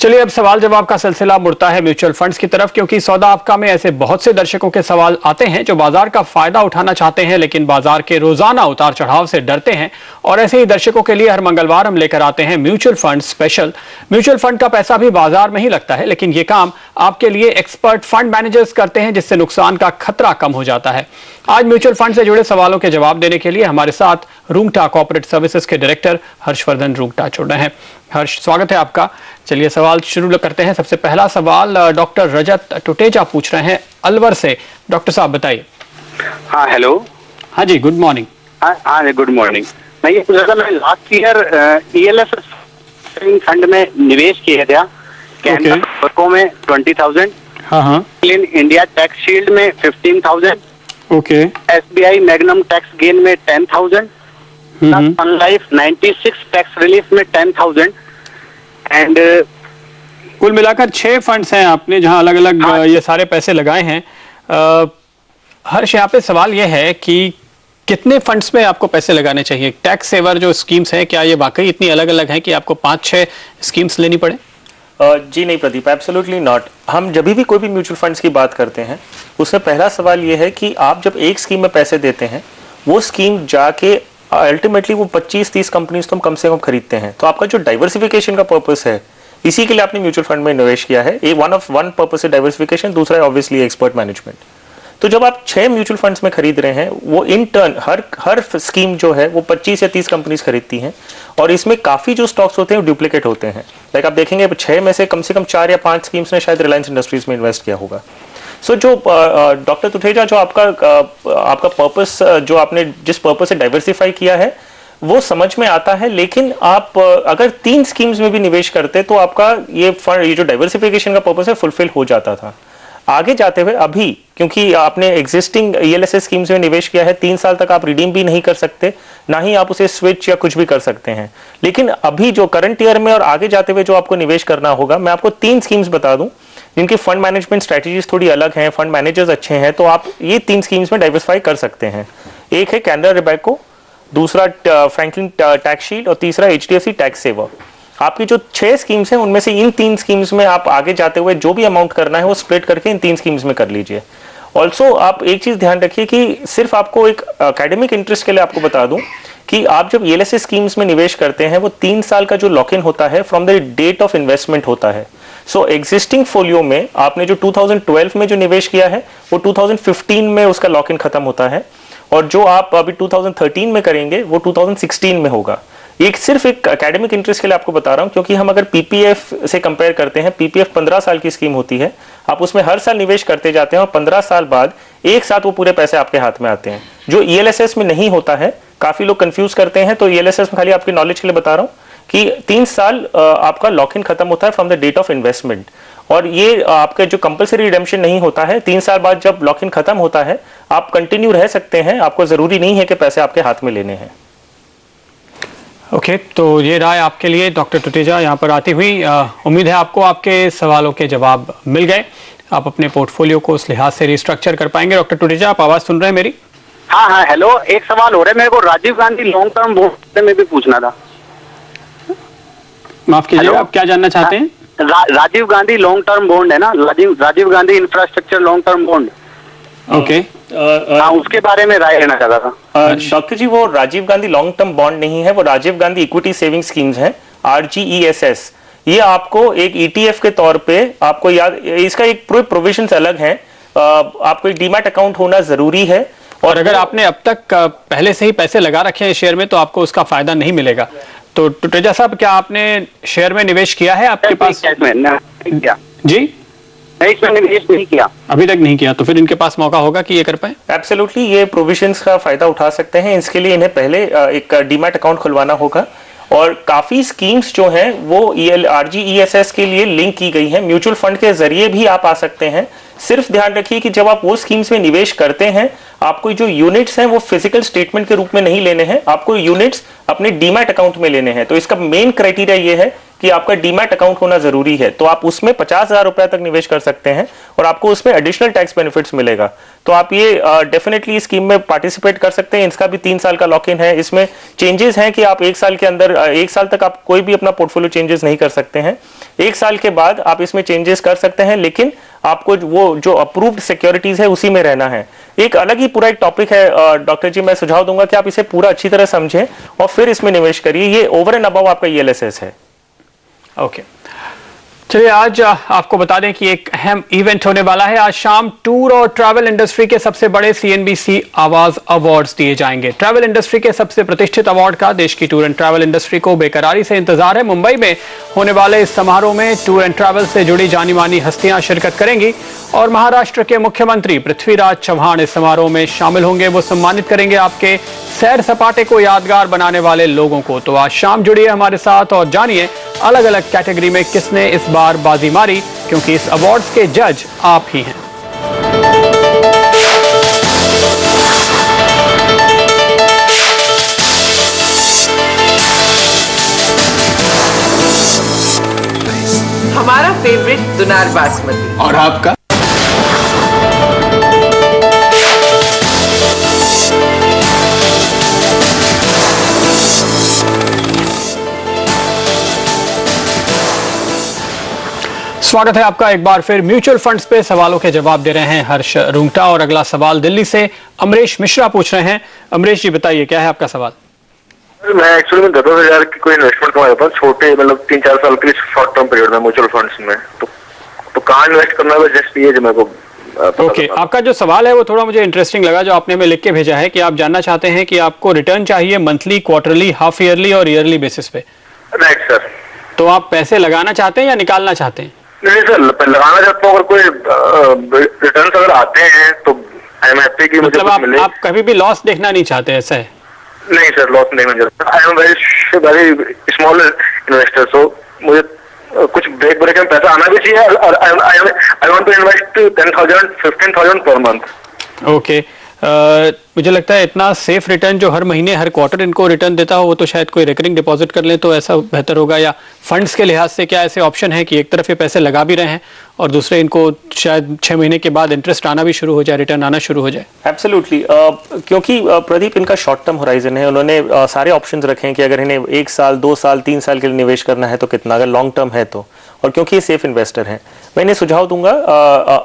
चलिए अब सवाल जवाब का सिलसिला मुड़ता है म्यूचुअल फंड्स की तरफ, क्योंकि सौदा आपका में ऐसे बहुत से दर्शकों के सवाल आते हैं जो बाजार का फायदा उठाना चाहते हैं लेकिन बाजार के रोजाना उतार चढ़ाव से डरते हैं। और ऐसे ही दर्शकों के लिए हर मंगलवार हम लेकर आते हैं mutual fund special. Mutual fund का पैसा भी बाजार में ही लगता है, लेकिन ये काम आपके लिए एक्सपर्ट फंड मैनेजर्स करते हैं, जिससे नुकसान का खतरा कम हो जाता है। आज म्यूचुअल फंड से जुड़े सवालों के जवाब देने के लिए हमारे साथ रूंगटा कॉर्पोरेट सर्विसेज के डायरेक्टर हर्षवर्धन रूंगटा जुड़ रहे हैं। हर्ष, स्वागत है आपका। चलिए सवाल शुरू करते हैं। सबसे पहला सवाल डॉक्टर रजत टुटेजा पूछ रहे हैं अलवर से। डॉक्टर साहब बताइए। हाँ हेलो। हाँ जी, गुड मॉर्निंग। हाँ गुड मॉर्निंग। मैं ये पूछ रहा था, मैं लास्ट ईयर ELS फंड में निवेश किया था। कैनरा में 20,000। हाँ। क्लीन इंडिया टैक्स शील्ड में 15,000। Okay. SBI magnum tax gain में 10,000। सन लाइफ 96 टैक्स रिलीफ में 10,000 एंड कुल मिलाकर 6 फंड्स हैं आपने जहां अलग अलग ये सारे पैसे लगाए हैं। हर्ष, यहाँ पे सवाल ये है कि कितने फंड्स में आपको पैसे लगाने चाहिए? टैक्स सेवर जो स्कीम्स हैं, क्या ये वाकई इतनी अलग अलग हैं कि आपको 5-6 स्कीम्स लेनी पड़े? जी नहीं प्रदीप, एब्सोल्युटली नॉट। हम जब भी कोई भी म्यूचुअल फंड्स की बात करते हैं उसमें पहला सवाल ये है कि आप जब एक स्कीम में पैसे देते हैं, वो स्कीम जाके अल्टीमेटली वो 25-30 कंपनीज तो हम कम से कम खरीदते हैं। तो आपका जो डाइवर्सिफिकेशन का पर्पस है, इसी के लिए आपने म्यूचुअल फंड में निवेश किया है। ये वन पर्पस है डाइवर्सिफिकेशन, दूसरा है ऑब्वियसली एक्सपर्ट मैनेजमेंट। तो जब आप 6 म्यूचुअल फंड्स में खरीद रहे हैं, वो इन टर्न हर स्कीम जो है वो 25 या 30 कंपनीज खरीदती हैं, और इसमें काफी जो स्टॉक्स होते हैं वो डुप्लीकेट होते हैं। लाइक आप देखेंगे 6 में से कम 4 या 5 स्कीम्स ने शायद रिलायंस इंडस्ट्रीज में इन्वेस्ट किया होगा। सो जो डॉक्टर टुटेजा, जो आपका पर्पस, जो आपने जिस पर्पस से डाइवर्सिफाई किया है वो समझ में आता है, लेकिन आप अगर 3 स्कीम्स में भी निवेश करते तो आपका ये जो डाइवर्सिफिकेशन का पर्पस है फुलफिल हो जाता था। आगे जाते हुए अभी, क्योंकि आपने एग्जिस्टिंग ELS स्कीम्स में निवेश किया है, 3 साल तक आप रिडीम भी नहीं कर सकते, ना ही आप उसे स्विच या कुछ भी कर सकते हैं। लेकिन अभी जो करंट ईयर में और आगे जाते हुए जो आपको निवेश करना होगा, मैं आपको 3 स्कीम्स बता दूं जिनकी फंड मैनेजमेंट स्ट्रेटेजीज थोड़ी अलग हैं, फंड मैनेजर्स अच्छे हैं, तो आप ये 3 स्कीम्स में डाइवर्सिफाई कर सकते हैं। एक है कैनरा रोबेको, दूसरा फ्रैंकलिन टैक्स शील्ड, और तीसरा HDFC टैक्स सेवर। आपकी जो 6 स्कीम्स हैं उनमें से इन 3 स्कीम्स में आप आगे जाते हुए जो भी अमाउंट करना है वो स्प्लिट करके इन 3 स्कीम्स में कर लीजिए। ऑल्सो आप एक चीज ध्यान रखिए कि सिर्फ आपको एक एकेडमिक इंटरेस्ट के लिए आपको बता दूं कि आप जब ELS स्कीम्स में निवेश करते हैं, वो 3 साल का जो लॉक इन होता है from the date of investment होता है। सो एग्जिस्टिंग फोलियो में आपने जो 2012 में जो निवेश किया है वो 2015 में उसका लॉक इन खत्म होता है, और जो आप अभी 2013 में करेंगे वो 2016 में होगा। ये सिर्फ एक एकेडमिक इंटरेस्ट के लिए आपको बता रहा हूं, क्योंकि हम अगर PPF से कंपेयर करते हैं, PPF 15 साल की स्कीम होती है, आप उसमें हर साल निवेश करते जाते हैं और 15 साल बाद एक साथ वो पूरे पैसे आपके हाथ में आते हैं, जो ELSS में नहीं होता है। काफी लोग कंफ्यूज करते हैं, तो ELSS में खाली आपके नॉलेज के लिए बता रहा हूँ कि 3 साल आपका लॉक इन खत्म होता है from the date of investment, और ये आपका जो कंपलसरी रिडेम्पशन नहीं होता है। 3 साल बाद जब लॉक इन खत्म होता है आप कंटिन्यू रह सकते हैं, आपको जरूरी नहीं है कि पैसे आपके हाथ में लेने हैं। ओके, तो ये राय आपके लिए डॉक्टर टुटेजा यहाँ पर आती हुई। उम्मीद है आपको आपके सवालों के जवाब मिल गए। आप अपने पोर्टफोलियो को उस लिहाज से रिस्ट्रक्चर कर पाएंगे। डॉक्टर टुटेजा, आप आवाज सुन रहे हैं मेरी? हाँ हेलो। एक सवाल हो रहा है मेरे को, Rajiv Gandhi long term bond में भी पूछना था। माफ कीजिए, आप क्या जानना चाहते हैं? Rajiv Gandhi long term bond है ना, Rajiv Gandhi infrastructure long term bond. Okay. हाँ, उसके बारे में राय लेना चाहता था। डॉक्टर जी, वो Rajiv Gandhi long term bond नहीं है, वो Rajiv Gandhi equity saving schemes हैं, RGESS। ये आपको एक ETF के तौर पे आपको याद, इसका एक पूरे प्रोविजंस अलग हैं। आपको एक डीमैट अकाउंट होना जरूरी है, और अगर आपने अब तक पहले से ही पैसे लगा रखे हैं शेयर में तो आपको उसका फायदा नहीं मिलेगा। तो टुटेजा साहब, क्या आपने शेयर में निवेश किया है? आपके पास जी नहीं, इसमें निवेश नहीं किया, अभी तक नहीं किया, तो फिर इनके पास मौका होगा कि ये कर पाए? एब्सोल्युटली, ये प्रोविजंस का फायदा उठा सकते हैं। इसके लिए इन्हें पहले एक डीमैट अकाउंट खुलवाना होगा, और काफी स्कीम्स जो हैं वो RGESS के लिए लिंक की गई हैं। म्यूचुअल फंड के जरिए भी आप आ सकते हैं। सिर्फ ध्यान रखिए कि जब आप वो स्कीम्स में निवेश करते हैं, आपको जो यूनिट्स हैं वो फिजिकल स्टेटमेंट के रूप में नहीं लेने हैं, आपको यूनिट्स अपने डीमैट अकाउंट में लेने हैं। तो इसका मेन क्राइटेरिया ये है कि आपका डीमैट अकाउंट होना जरूरी है, तो आप उसमें 50,000 रुपए तक निवेश कर सकते हैं और आपको उसमें एडिशनल टैक्स बेनिफिट्स मिलेगा। तो आप ये डेफिनेटली स्कीम में पार्टिसिपेट कर सकते हैं। इसका भी 3 साल का लॉक इन है। इसमें चेंजेस हैं कि आप 1 साल के अंदर 1 साल तक आप कोई भी अपना पोर्टफोलियो चेंजेस नहीं कर सकते हैं। 1 साल के बाद आप इसमें चेंजेस कर सकते हैं, लेकिन आपको वो जो अप्रूव्ड सिक्योरिटीज है उसी में रहना है। एक अलग ही पूरा एक टॉपिक है डॉक्टर जी, मैं सुझाव दूंगा कि आप इसे पूरा अच्छी तरह समझें और फिर इसमें निवेश करिए। ये ओवर एंड अबव आपका ELSS है। ओके, चलिए आज आपको बता दें कि एक अहम इवेंट होने वाला है। आज शाम टूर और ट्रैवल इंडस्ट्री के सबसे बड़े CNBC आवाज अवार्ड्स दिए जाएंगे। ट्रैवल इंडस्ट्री के सबसे प्रतिष्ठित अवार्ड का देश की टूर एंड ट्रैवल इंडस्ट्री को बेकरारी से इंतजार है। मुंबई में होने वाले इस समारोह में टूर एंड ट्रैवल से जुड़ी जानी मानी हस्तियां शिरकत करेंगी और महाराष्ट्र के मुख्यमंत्री पृथ्वीराज चव्हाण इस समारोह में शामिल होंगे। वो सम्मानित करेंगे आपके सैर सपाटे को यादगार बनाने वाले लोगों को। तो आज शाम जुड़िए हमारे साथ और जानिए अलग अलग कैटेगरी में किसने इस बार बाजी मारी, क्योंकि इस अवार्ड्स के जज आप ही हैं। हमारा फेवरेट दुनार बासमती। और आपका? स्वागत है आपका एक बार फिर। म्यूचुअल फंड्स पे सवालों के जवाब दे रहे हैं हर्ष रूंगटा और अगला सवाल दिल्ली से अमरीश मिश्रा पूछ रहे हैं। अमरीश जी बताइए, क्या है आपका सवाल? मैं एक्चुअली में 10,000 की कोई इन्वेस्टमेंट का मेरे पास छोटे मतलब 3-4 साल के लिए शॉर्ट टर्म पीरियड में म्यूचुअल फंड्स में, तो कहाँ इन्वेस्ट करना है जस्ट ये जो मेरे को ओके, आपका जो सवाल है वो थोड़ा मुझे इंटरेस्टिंग लगा, जो आपने हमें लिख के भेजा है कि आप जानना चाहते हैं कि आपको रिटर्न चाहिए मंथली, क्वार्टरली, हाफ ईयरली और ईयरली बेसिस पे। Right sir. तो आप पैसे लगाना चाहते हैं या निकालना चाहते हैं? नहीं सर, लगाना चाहता हूँ। अगर कोई रिटर्न अगर आते हैं तो आई एम हैप्पी कि मुझे कुछ मिले। आप कभी भी लॉस देखना नहीं चाहते, ऐसा है? नहीं सर, लॉस नहीं देखना चाहता। I am very small investor, so मुझे कुछ ब्रेक में पैसा आना भी चाहिए और I want to invest 10,000 15,000 per month. Okay, मुझे लगता है इतना सेफ रिटर्न जो हर महीने हर क्वार्टर इनको रिटर्न देता हो, वो तो शायद कोई रिकरिंग डिपॉजिट कर लें तो ऐसा बेहतर होगा। या फंड्स के लिहाज से क्या ऐसे ऑप्शन है कि एक तरफ ये पैसे लगा भी रहे हैं और दूसरे इनको शायद 6 महीने के बाद इंटरेस्ट आना भी शुरू हो जाए, रिटर्न आना शुरू हो जाए? एब्सोल्युटली, क्योंकि प्रदीप इनका शॉर्ट टर्म होराइजन है। उन्होंने सारे ऑप्शंस रखे हैं कि अगर इन्हें 1 साल 2 साल 3 साल के लिए निवेश करना है तो कितना, अगर लॉन्ग टर्म है तो, और क्योंकि ये सेफ इन्वेस्टर हैं। मैं इन्हें सुझाव दूंगा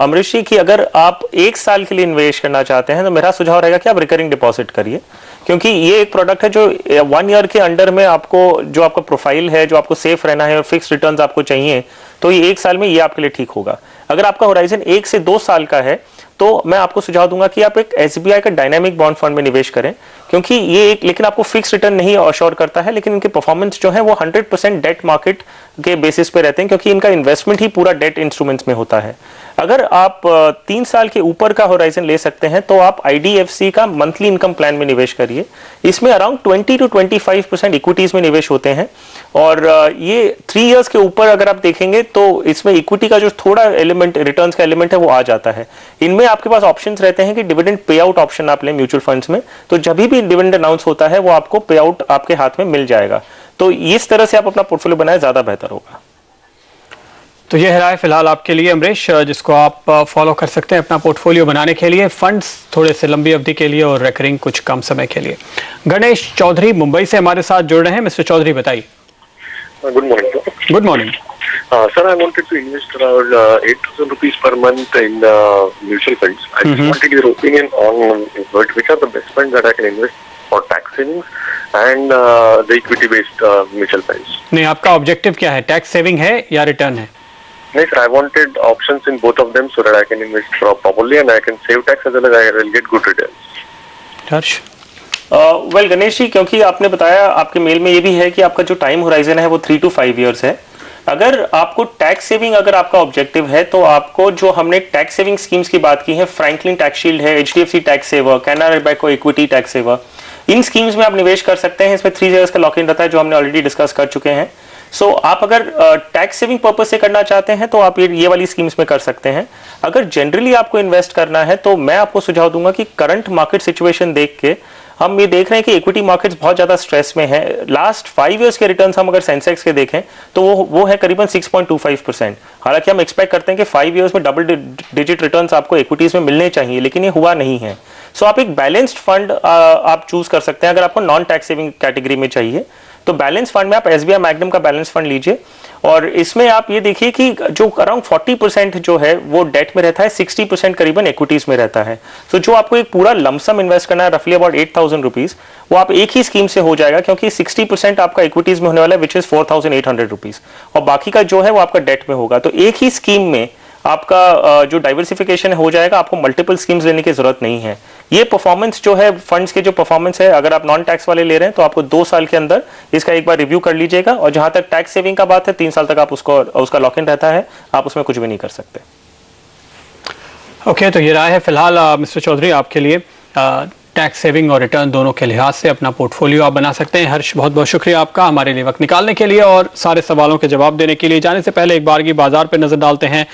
अमरीश जी कि अगर आप 1 साल के लिए निवेश करना चाहते हैं तो मेरा सुझाव रहेगा कि आप रिकरिंग डिपॉजिट करिए, क्योंकि ये एक प्रोडक्ट है जो 1 ईयर के अंडर में आपको जो आपका प्रोफाइल है, जो आपको सेफ रहना है और फिक्स रिटर्न्स आपको चाहिए, तो ये 1 साल में ये आपके लिए ठीक होगा। अगर आपका होराइजन 1 से 2 साल का है तो मैं आपको सुझाव दूंगा कि आप एक SBI का डायनामिक बॉन्ड फंड में निवेश करें, क्योंकि ये एक लेकिन आपको फिक्स रिटर्न नहीं अश्योर करता है, लेकिन इनके परफॉर्मेंस जो है वो 100% डेट मार्केट के बेसिस पे रहते हैं, क्योंकि इनका इन्वेस्टमेंट ही पूरा डेट इंस्ट्रूमेंट्स में होता है। अगर आप 3 साल के ऊपर का होराइजन ले सकते हैं तो आप IDFC का मंथली इनकम प्लान में निवेश करिए। इसमें अराउंड 20 to 25% इक्विटीज में निवेश होते हैं और ये 3 इयर्स के ऊपर अगर आप देखेंगे तो इसमें इक्विटी का जो थोड़ा एलिमेंट, रिटर्न्स का एलिमेंट है वो आ जाता है। इनमें आपके पास ऑप्शंस रहते हैं कि डिविडेंड पे आउट ऑप्शन आप लें म्यूचुअल फंड्स में, तो जब भी डिविडेंड अनाउंस होता है वो आपको पे आउट आपके हाथ में मिल जाएगा। तो इस तरह से आप अपना पोर्टफोलियो बनाए, ज्यादा बेहतर होगा। तो ये है फिलहाल आपके लिए अमरीश, जिसको आप फॉलो कर सकते हैं अपना पोर्टफोलियो बनाने के लिए, फंड्स थोड़े से लंबी अवधि के लिए और रिकरिंग कुछ कम समय के लिए। गणेश चौधरी मुंबई से हमारे साथ जुड़ रहे हैं। मिस्टर चौधरी बताइए। Good morning sir. Good morning sir, I wanted to invest around 8,000 rupees per month in mutual funds. I just wanted your opinion on which are the best funds that I can invest for tax savings and the equity-based mutual funds. नहीं, आपका objective क्या है? Tax saving है या return है? Yes, I wanted options in both of them so that I can invest properly and I can save tax as well as I will get good returns. Harsh? Well Ganesh ji, क्योंकि आपने बताया आपके mail में ये भी है कि आपका जो टाइम होराइजन है वो 3 to 5 इयर्स है। अगर आपको टैक्स सेविंग अगर आपका ऑब्जेक्टिव है तो आपको जो हमने टैक्स सेविंग स्कीम्स की बात की है, फ्रैंकलिन टैक्स शील्ड है, HDFC tax saver, Canara Robeco equity tax saver, इन स्कीम्स में आप निवेश कर सकते हैं। इसमें 3 इयर्स का लॉक इन रहता है जो हमने ऑलरेडी डिस्कस कर चुके हैं। सो आप अगर टैक्स सेविंग पर्पज से करना चाहते हैं तो आप ये वाली स्कीम्स में कर सकते हैं। अगर जनरली आपको इन्वेस्ट करना है तो मैं आपको सुझाव दूंगा कि करंट मार्केट सिचुएशन देख के हम ये देख रहे हैं कि इक्विटी मार्केट्स बहुत ज़्यादा स्ट्रेस में है। लास्ट 5 इयर्स के रिटर्न्स हम अगर सेंसेक्स के देखें तो वो है करीबन 6.25%। हालांकि हम एक्सपेक्ट करते हैं कि 5 इयर्स में डबल डिजिट रिटर्न्स आपको इक्विटीज़ में मिलने चाहिए, लेकिन ये हुआ नहीं है। सो आप एक बैलेंस्ड फंड आप चूज कर सकते हैं अगर आपको नॉन टैक्स सेविंग कैटेगरी में चाहिए। तो बैलेंस फंड में आप SBI मैग्नम का बैलेंस फंड लीजिए और इसमें आप ये देखिए कि जो अराउंड 40% जो है वो डेट में रहता है, 60% करीबन इक्विटीज में रहता है। तो जो आपको एक पूरा लमसम इन्वेस्ट करना है रफली अबाउट 8,000 रुपीज, वो आप एक ही स्कीम से हो जाएगा क्योंकि 60% आपका इक्विटीज में होने वाला है विच इज 4,800 रुपीज और बाकी का जो है वो आपका डेट में होगा। तो एक ही स्कीम में आपका जो डाइवर्सिफिकेशन हो जाएगा, आपको मल्टीपल स्कीम्स लेने की जरूरत नहीं है। ये परफॉर्मेंस जो है फंड्स के जो परफॉर्मेंस है, अगर आप नॉन टैक्स वाले ले रहे हैं तो आपको 2 साल के अंदर इसका एक बार रिव्यू कर लीजिएगा और जहां तक टैक्स सेविंग का बात है 3 साल तक आप उसका लॉक इन रहता है, आप उसमें कुछ भी नहीं कर सकते। ओके, तो ये राय है फिलहाल मिस्टर चौधरी आपके लिए। टैक्स सेविंग और रिटर्न दोनों के लिहाज से अपना पोर्टफोलियो आप बना सकते हैं। हर्ष, बहुत बहुत शुक्रिया आपका हमारे लिए वक्त निकालने के लिए और सारे सवालों के जवाब देने के लिए। जाने से पहले एक बार की बाजार पे नजर डालते हैं।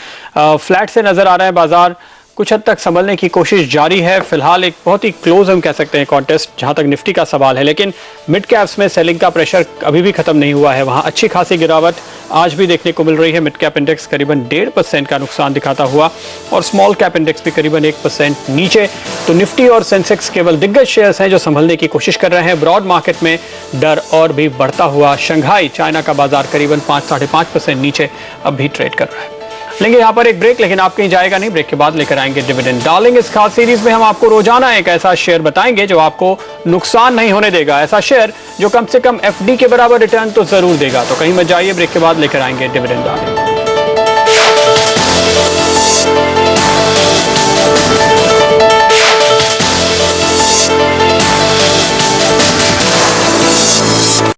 फ्लैट से नजर आ रहा है बाजार, कुछ हद तक संभलने की कोशिश जारी है। फिलहाल एक बहुत ही क्लोज हम कह सकते हैं कॉन्टेस्ट जहां तक निफ्टी का सवाल है, लेकिन मिड कैप्स में सेलिंग का प्रेशर अभी भी खत्म नहीं हुआ है। वहां अच्छी खासी गिरावट आज भी देखने को मिल रही है। मिड कैप इंडेक्स करीबन 1.5% का नुकसान दिखाता हुआ और स्मॉल कैप इंडेक्स भी करीबन 1% नीचे। तो निफ्टी और सेंसेक्स केवल दिग्गज शेयर्स हैं जो संभलने की कोशिश कर रहे हैं। ब्रॉड मार्केट में डर और भी बढ़ता हुआ। शंघाई चाइना का बाजार करीबन 5-5.5% नीचे अब भी ट्रेड कर रहा है। लेंगे यहाँ पर एक ब्रेक, लेकिन आप कहीं जाएगा नहीं। ब्रेक के बाद लेकर आएंगे डिविडेंड डार्लिंग। इस खास सीरीज में हम आपको रोजाना एक ऐसा शेयर बताएंगे जो आपको नुकसान नहीं होने देगा, ऐसा शेयर जो कम से कम FD के बराबर रिटर्न तो जरूर देगा। तो कहीं मत जाइए, ब्रेक के बाद लेकर आएंगे डिविडेंड डार्लिंग।